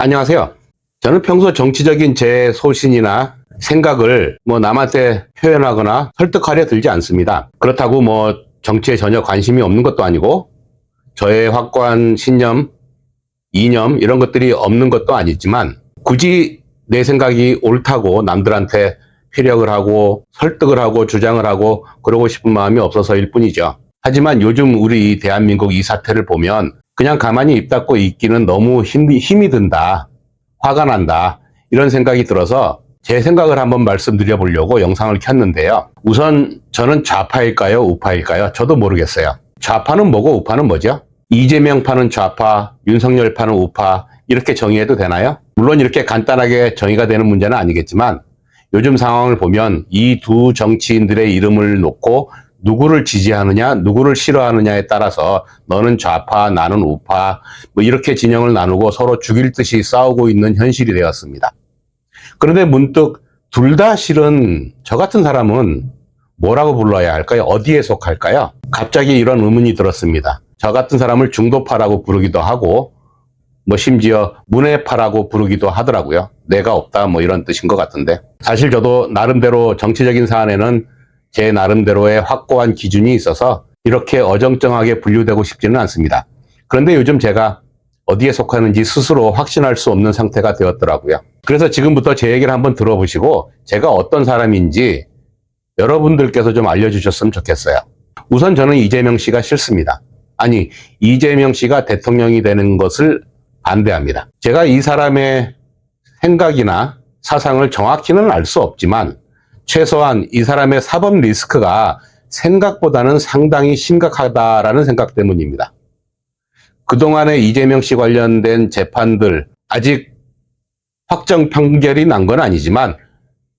안녕하세요. 저는 평소 정치적인 제 소신이나 생각을 남한테 표현하거나 설득하려 들지 않습니다. 그렇다고 정치에 전혀 관심이 없는 것도 아니고 저의 확고한 신념, 이념 이런 것들이 없는 것도 아니지만 굳이 내 생각이 옳다고 남들한테 피력을 하고 설득을 하고 주장을 하고 그러고 싶은 마음이 없어서일 뿐이죠. 하지만 요즘 우리 대한민국 이 사태를 보면 그냥 가만히 입 닫고 있기는 너무 힘이 든다. 화가 난다. 이런 생각이 들어서 제 생각을 한번 말씀드려 보려고 영상을 켰는데요. 우선 저는 좌파일까요? 우파일까요? 저도 모르겠어요. 좌파는 뭐고 우파는 뭐죠? 이재명파는 좌파, 윤석열파는 우파 이렇게 정의해도 되나요? 물론 이렇게 간단하게 정의가 되는 문제는 아니겠지만 요즘 상황을 보면 이 두 정치인들의 이름을 놓고 누구를 지지하느냐, 누구를 싫어하느냐에 따라서 너는 좌파, 나는 우파, 이렇게 진영을 나누고 서로 죽일 듯이 싸우고 있는 현실이 되었습니다. 그런데 문득 둘 다 싫은 저 같은 사람은 뭐라고 불러야 할까요? 어디에 속할까요? 갑자기 이런 의문이 들었습니다. 저 같은 사람을 중도파라고 부르기도 하고, 심지어 문해파라고 부르기도 하더라고요. 내가 없다, 이런 뜻인 것 같은데. 사실 저도 나름대로 정치적인 사안에는 제 나름대로의 확고한 기준이 있어서 이렇게 어정쩡하게 분류되고 싶지는 않습니다. 그런데 요즘 제가 어디에 속하는지 스스로 확신할 수 없는 상태가 되었더라고요. 그래서 지금부터 제 얘기를 한번 들어보시고 제가 어떤 사람인지 여러분들께서 좀 알려주셨으면 좋겠어요. 우선 저는 이재명 씨가 싫습니다. 아니, 이재명 씨가 대통령이 되는 것을 반대합니다. 제가 이 사람의 생각이나 사상을 정확히는 알 수 없지만 최소한 이 사람의 사법 리스크가 생각보다는 상당히 심각하다라는 생각 때문입니다. 그동안의 이재명 씨 관련된 재판들 아직 확정 판결이 난 건 아니지만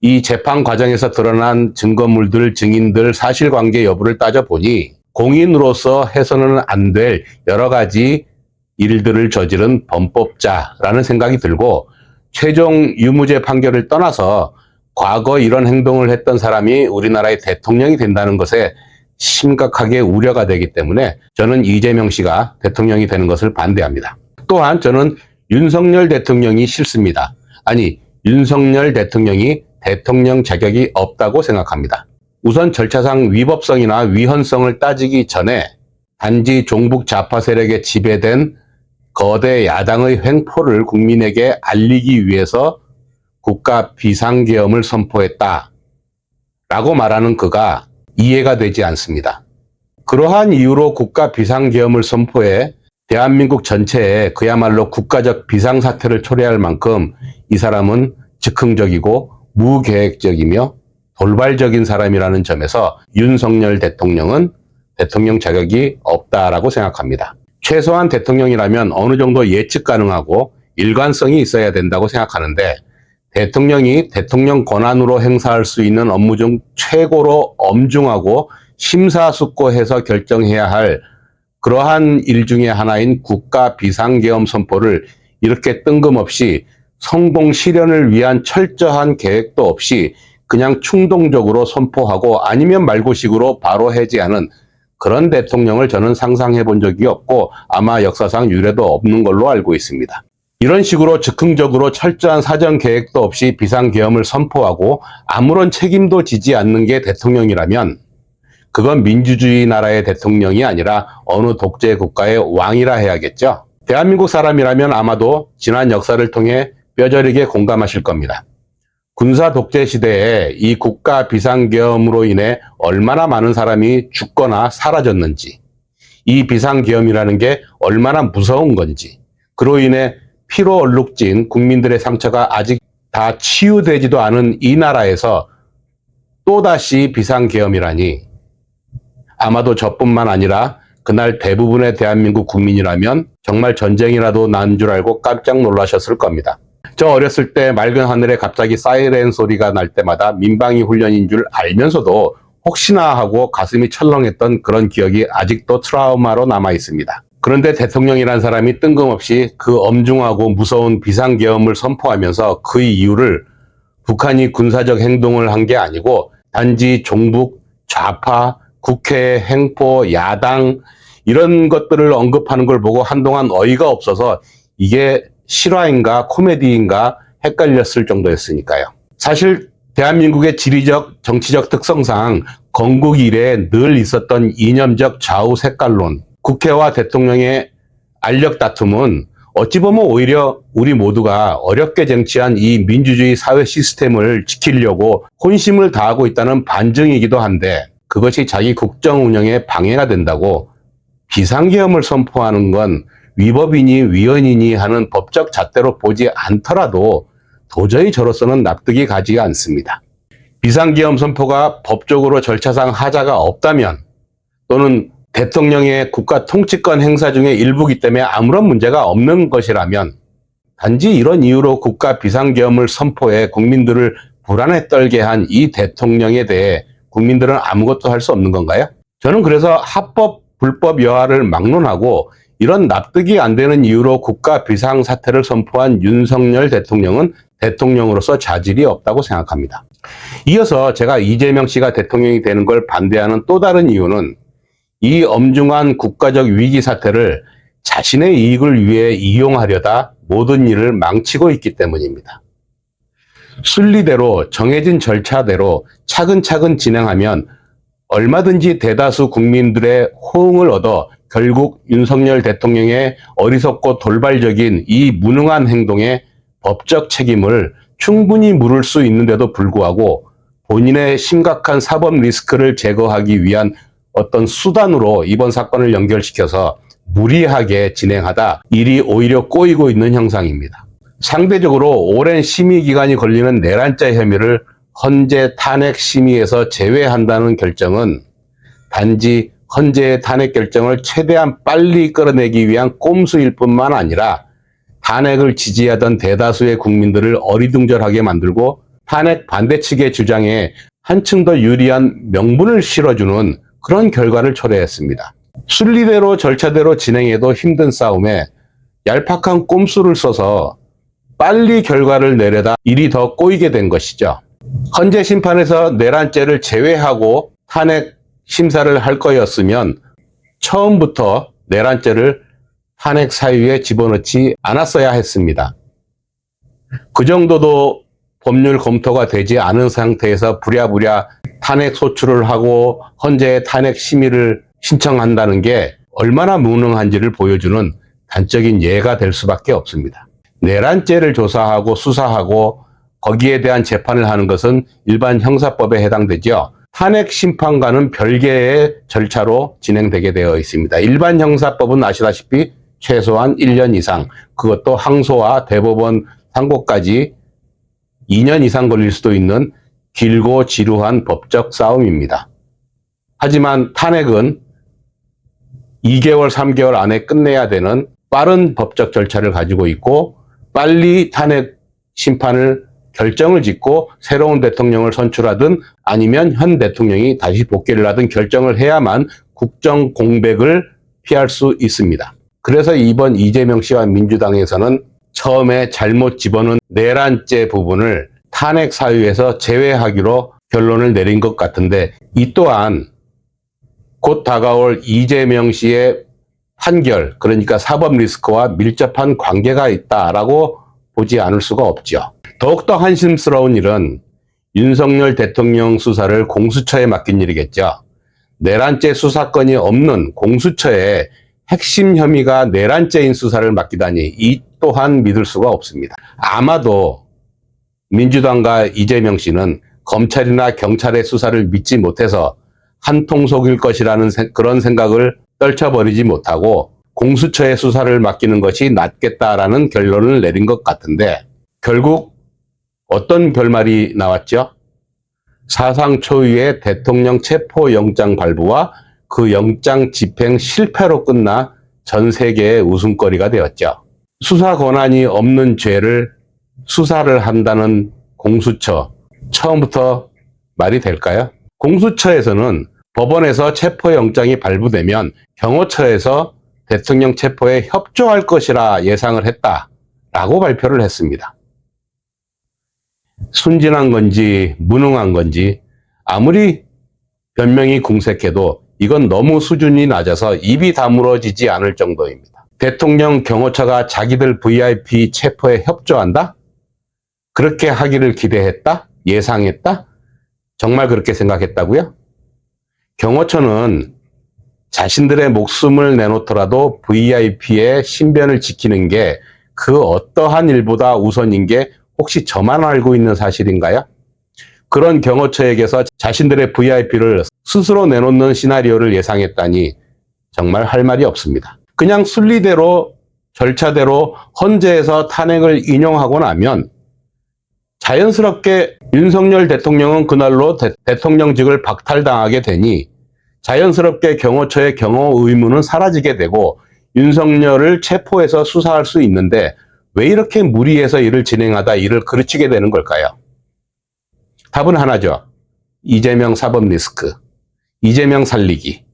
이 재판 과정에서 드러난 증거물들, 증인들, 사실관계 여부를 따져보니 공인으로서 해서는 안 될 여러 가지 일들을 저지른 범법자라는 생각이 들고 최종 유무죄 판결을 떠나서 과거 이런 행동을 했던 사람이 우리나라의 대통령이 된다는 것에 심각하게 우려가 되기 때문에 저는 이재명 씨가 대통령이 되는 것을 반대합니다. 또한 저는 윤석열 대통령이 싫습니다. 아니, 윤석열 대통령이 대통령 자격이 없다고 생각합니다. 우선 절차상 위법성이나 위헌성을 따지기 전에 단지 종북 좌파 세력에 지배된 거대 야당의 횡포를 국민에게 알리기 위해서 국가 비상계엄을 선포했다 라고 말하는 그가 이해가 되지 않습니다. 그러한 이유로 국가 비상계엄을 선포해 대한민국 전체에 그야말로 국가적 비상사태를 초래할 만큼 이 사람은 즉흥적이고 무계획적이며 돌발적인 사람이라는 점에서 윤석열 대통령은 대통령 자격이 없다라고 생각합니다. 최소한 대통령이라면 어느 정도 예측 가능하고 일관성이 있어야 된다고 생각하는데 대통령이 대통령 권한으로 행사할 수 있는 업무 중 최고로 엄중하고 심사숙고해서 결정해야 할 그러한 일 중에 하나인 국가 비상계엄 선포를 이렇게 뜬금없이 성공 실현을 위한 철저한 계획도 없이 그냥 충동적으로 선포하고 아니면 말고식으로 바로 해제하는 그런 대통령을 저는 상상해 본 적이 없고 아마 역사상 유례도 없는 걸로 알고 있습니다. 이런 식으로 즉흥적으로 철저한 사전 계획도 없이 비상계엄을 선포하고 아무런 책임도 지지 않는 게 대통령이라면 그건 민주주의 나라의 대통령이 아니라 어느 독재 국가의 왕이라 해야겠죠. 대한민국 사람이라면 아마도 지난 역사를 통해 뼈저리게 공감하실 겁니다. 군사 독재 시대에 이 국가 비상계엄으로 인해 얼마나 많은 사람이 죽거나 사라졌는지, 이 비상계엄이라는 게 얼마나 무서운 건지, 그로 인해 피로 얼룩진 국민들의 상처가 아직 다 치유되지도 않은 이 나라에서 또다시 비상계엄이라니 아마도 저뿐만 아니라 그날 대부분의 대한민국 국민이라면 정말 전쟁이라도 난 줄 알고 깜짝 놀라셨을 겁니다. 저 어렸을 때 맑은 하늘에 갑자기 사이렌 소리가 날 때마다 민방위 훈련인 줄 알면서도 혹시나 하고 가슴이 철렁했던 그런 기억이 아직도 트라우마로 남아 있습니다. 그런데 대통령이란 사람이 뜬금없이 그 엄중하고 무서운 비상계엄을 선포하면서 그 이유를 북한이 군사적 행동을 한 게 아니고 단지 종북, 좌파, 국회, 행포, 야당 이런 것들을 언급하는 걸 보고 한동안 어이가 없어서 이게 실화인가 코미디인가 헷갈렸을 정도였으니까요. 사실 대한민국의 지리적 정치적 특성상 건국 이래 늘 있었던 이념적 좌우 색깔론, 국회와 대통령의 알력 다툼은 어찌 보면 오히려 우리 모두가 어렵게 쟁취한 이 민주주의 사회 시스템을 지키려고 혼심을 다하고 있다는 반증이기도 한데, 그것이 자기 국정 운영에 방해가 된다고 비상계엄을 선포하는 건 위법이니 위헌이니 하는 법적 잣대로 보지 않더라도 도저히 저로서는 납득이 가지 않습니다. 비상계엄 선포가 법적으로 절차상 하자가 없다면, 또는 대통령의 국가 통치권 행사 중의 일부기 때문에 아무런 문제가 없는 것이라면, 단지 이런 이유로 국가 비상계엄을 선포해 국민들을 불안에 떨게 한 이 대통령에 대해 국민들은 아무것도 할 수 없는 건가요? 저는 그래서 합법, 불법 여하를 막론하고 이런 납득이 안 되는 이유로 국가 비상사태를 선포한 윤석열 대통령은 대통령으로서 자질이 없다고 생각합니다. 이어서 제가 이재명 씨가 대통령이 되는 걸 반대하는 또 다른 이유는 이 엄중한 국가적 위기 사태를 자신의 이익을 위해 이용하려다 모든 일을 망치고 있기 때문입니다. 순리대로 정해진 절차대로 차근차근 진행하면 얼마든지 대다수 국민들의 호응을 얻어 결국 윤석열 대통령의 어리석고 돌발적인 이 무능한 행동에 법적 책임을 충분히 물을 수 있는데도 불구하고 본인의 심각한 사법 리스크를 제거하기 위한 어떤 수단으로 이번 사건을 연결시켜서 무리하게 진행하다 일이 오히려 꼬이고 있는 형상입니다. 상대적으로 오랜 심의 기간이 걸리는 내란죄 혐의를 헌재 탄핵 심의에서 제외한다는 결정은 단지 헌재의 탄핵 결정을 최대한 빨리 끌어내기 위한 꼼수일 뿐만 아니라 탄핵을 지지하던 대다수의 국민들을 어리둥절하게 만들고 탄핵 반대 측의 주장에 한층 더 유리한 명분을 실어주는 그런 결과를 초래했습니다. 순리대로 절차대로 진행해도 힘든 싸움에 얄팍한 꼼수를 써서 빨리 결과를 내려다 일이 더 꼬이게 된 것이죠. 헌재 심판에서 내란죄를 제외하고 탄핵 심사를 할 거였으면 처음부터 내란죄를 탄핵 사유에 집어넣지 않았어야 했습니다. 그 정도도 법률 검토가 되지 않은 상태에서 부랴부랴 탄핵 소추를 하고 헌재에 탄핵 심의를 신청한다는 게 얼마나 무능한지를 보여주는 단적인 예가 될 수밖에 없습니다. 내란죄를 조사하고 수사하고 거기에 대한 재판을 하는 것은 일반 형사법에 해당되죠. 탄핵 심판과는 별개의 절차로 진행되게 되어 있습니다. 일반 형사법은 아시다시피 최소한 1년 이상, 그것도 항소와 대법원 상고까지 2년 이상 걸릴 수도 있는 길고 지루한 법적 싸움입니다. 하지만 탄핵은 2개월, 3개월 안에 끝내야 되는 빠른 법적 절차를 가지고 있고, 빨리 탄핵 심판을 결정을 짓고 새로운 대통령을 선출하든 아니면 현 대통령이 다시 복귀를 하든 결정을 해야만 국정 공백을 피할 수 있습니다. 그래서 이번 이재명 씨와 민주당에서는 처음에 잘못 집어넣은 내란죄 부분을 탄핵 사유에서 제외하기로 결론을 내린 것 같은데, 이 또한 곧 다가올 이재명 씨의 판결, 그러니까 사법 리스크와 밀접한 관계가 있다라고 보지 않을 수가 없죠. 더욱더 한심스러운 일은 윤석열 대통령 수사를 공수처에 맡긴 일이겠죠. 내란죄 수사권이 없는 공수처에 핵심 혐의가 내란죄인 수사를 맡기다니, 이 또한 믿을 수가 없습니다. 아마도 민주당과 이재명 씨는 검찰이나 경찰의 수사를 믿지 못해서 한통 속일 것이라는 그런 생각을 떨쳐버리지 못하고 공수처의 수사를 맡기는 것이 낫겠다라는 결론을 내린 것 같은데, 결국 어떤 결말이 나왔죠? 사상 초유의 대통령 체포영장 발부와 그 영장 집행 실패로 끝나 전 세계의 웃음거리가 되었죠. 수사 권한이 없는 죄를 수사를 한다는 공수처, 처음부터 말이 될까요? 공수처에서는 법원에서 체포영장이 발부되면 경호처에서 대통령 체포에 협조할 것이라 예상을 했다라고 발표를 했습니다. 순진한 건지 무능한 건지 아무리 변명이 궁색해도 이건 너무 수준이 낮아서 입이 다물어지지 않을 정도입니다. 대통령 경호처가 자기들 VIP 체포에 협조한다? 그렇게 하기를 기대했다? 예상했다? 정말 그렇게 생각했다고요? 경호처는 자신들의 목숨을 내놓더라도 VIP의 신변을 지키는 게 그 어떠한 일보다 우선인 게 혹시 저만 알고 있는 사실인가요? 그런 경호처에게서 자신들의 VIP를 스스로 내놓는 시나리오를 예상했다니 정말 할 말이 없습니다. 그냥 순리대로 절차대로 헌재에서 탄핵을 인용하고 나면 자연스럽게 윤석열 대통령은 그날로 대통령직을 박탈당하게 되니 자연스럽게 경호처의 경호 의무는 사라지게 되고 윤석열을 체포해서 수사할 수 있는데 왜 이렇게 무리해서 일을 진행하다 일을 그르치게 되는 걸까요? 답은 하나죠. 이재명 사법 리스크, 이재명 살리기.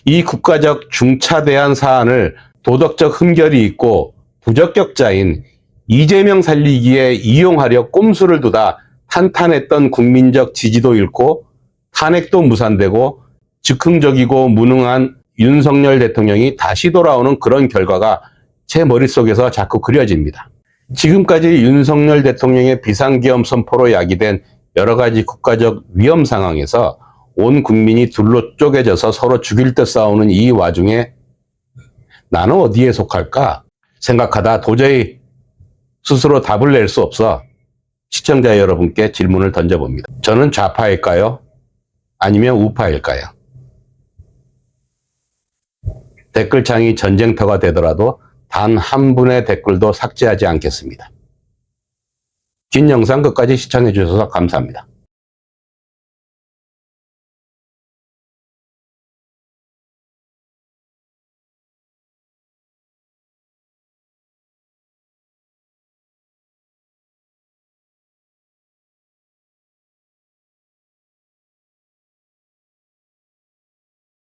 이 국가적 중차대한 사안을 도덕적 흠결이 있고 부적격자인 이재명 살리기에 이용하려 꼼수를 두다 탄탄했던 국민적 지지도 잃고 탄핵도 무산되고 즉흥적이고 무능한 윤석열 대통령이 다시 돌아오는 그런 결과가 제 머릿속에서 자꾸 그려집니다. 지금까지 윤석열 대통령의 비상계엄 선포로 야기된 여러 가지 국가적 위험 상황에서 온 국민이 둘로 쪼개져서 서로 죽일 듯 싸우는 이 와중에 나는 어디에 속할까 생각하다 도저히 스스로 답을 낼 수 없어 시청자 여러분께 질문을 던져봅니다. 저는 좌파일까요? 아니면 우파일까요? 댓글창이 전쟁터가 되더라도 단 한 분의 댓글도 삭제하지 않겠습니다. 긴 영상 끝까지 시청해 주셔서 감사합니다.